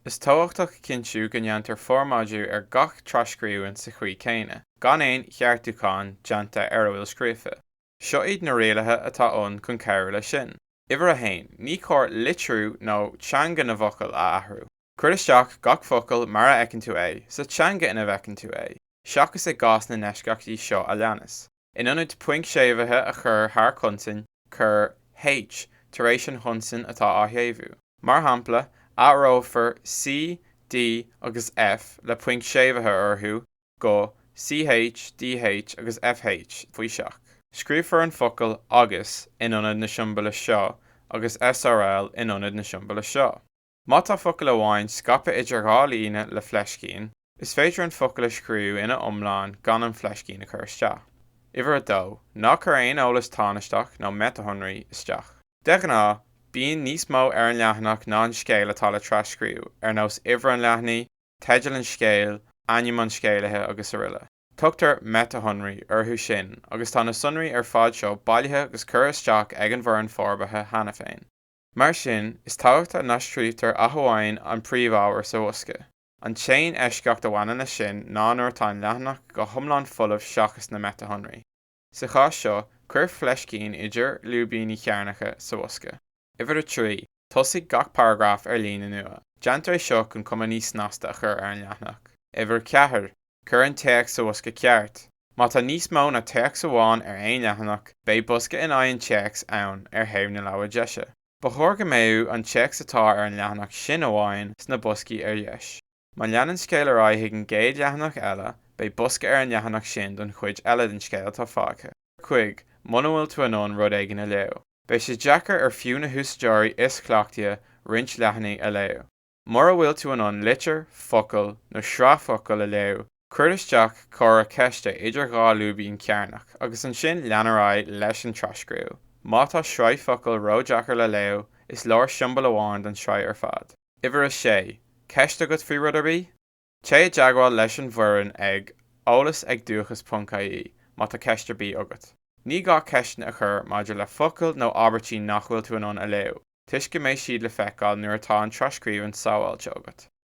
Is tábhachtach cinntiú go ndeantar formáidú ar gach trascríúin sa chuí céine, gan éon cheartúcháin deanta ar a bhfuil scríofa. Seo iad na Rialacha atá ann chun cabhar le sin. Ibar a hain, ní chóir litriú nó teanga na bhocail a athrú. Cuir isteach gach focail mar a fheiceann tú é, sa teanga ina bheiceann tú é. Seachas i gcás na neisceachtaí seo a leanas. In ionad poinc séimhithe a chur thar chuntain chur H tar éis an chuntain atá á shéamhú. Mar shampla, athrófar C, D agus F le poinc séimhithe orthú go CH, DH agus FH faoi seach. Scríofar an focail agus in ionad na siombala seo agus SRL in ionad na siombala seo. Má tá focail amháin scaipthe idir dhá líne le fleiscín, is féidir an focail a scríú ina iomlán gan an fleiscín a chur isteach. Ibar a dó, ná chur aon eolas tánasteach nó metathonraí isteach. De ghná, bíonn níos mó ar an leathanach ná an scéal atá le trascríú ar nós uimhir an leathnaí, teideal an scéal, ainm an scéalathe agus a riile. Tugtar metathonraí orthú sin agus tá na sonraí ar fád seo bailithe agus cur isteach ag an bhfoireann forbartha cheana féin. Mar sin, is tábhachta na scríbhtar a hamháin an príomhábhar sa bhosca. An téin eisceacht a bhaine na sin ná nuair atá an leathanach go thomláin fulamh seachas na metathonraí. Sa chás seo, chuir fleiscín idir lúbíní chearnacha sa bhosca. Ibar a trí, tosaigh gach paragraf ar líne nua. Deantar é seo chun cuma níos nasta a chur ar an leathanach. Ibar ceathair, chur an teach sa bhosca ceart. Má tá níos mó na teach sa bháin ar aon leathanach, bé bosca in aghaidh an teachs ann ar thaobh na leabhar deise. Ba chóir go mbeadh an teachs atá ar an leathanach sin amháin sna boscaí ar dheis. Má leanan scéal ar aghaidh an géad leathanach eile, bé bosca ar an leathanach sin don chuid eile den scéal atá fágtha. Chuig, muna bhfuil tú anón rud éigean a leo. Bé sé deacair ar fiú na húsaisteoirí iscleachtaithe roinnt leathanaí a leo. Mar a bhfuil tú anón litir, focail nó sreafocail a leo, chuir isteach chur a ceiste idir dhá lúbín cearnach agus an sin leanaráid leis an trascríú. Má tá sreafocail ródeachar le leo, is leir siombal amháin don sreid ar fad. Ibar a sé, ceiste go faoi rud arbí? Té a deagháil leis an bhfoireann ag eolas ag Dúchas.ie má tá ceiste bí agat. Ní gá ceistena a chur maidir le focail nó abertí nach bhfuil tú anón a leo. Tuisce méid siad le feiceáil nuair atá an trascríomhann sábháilte agat.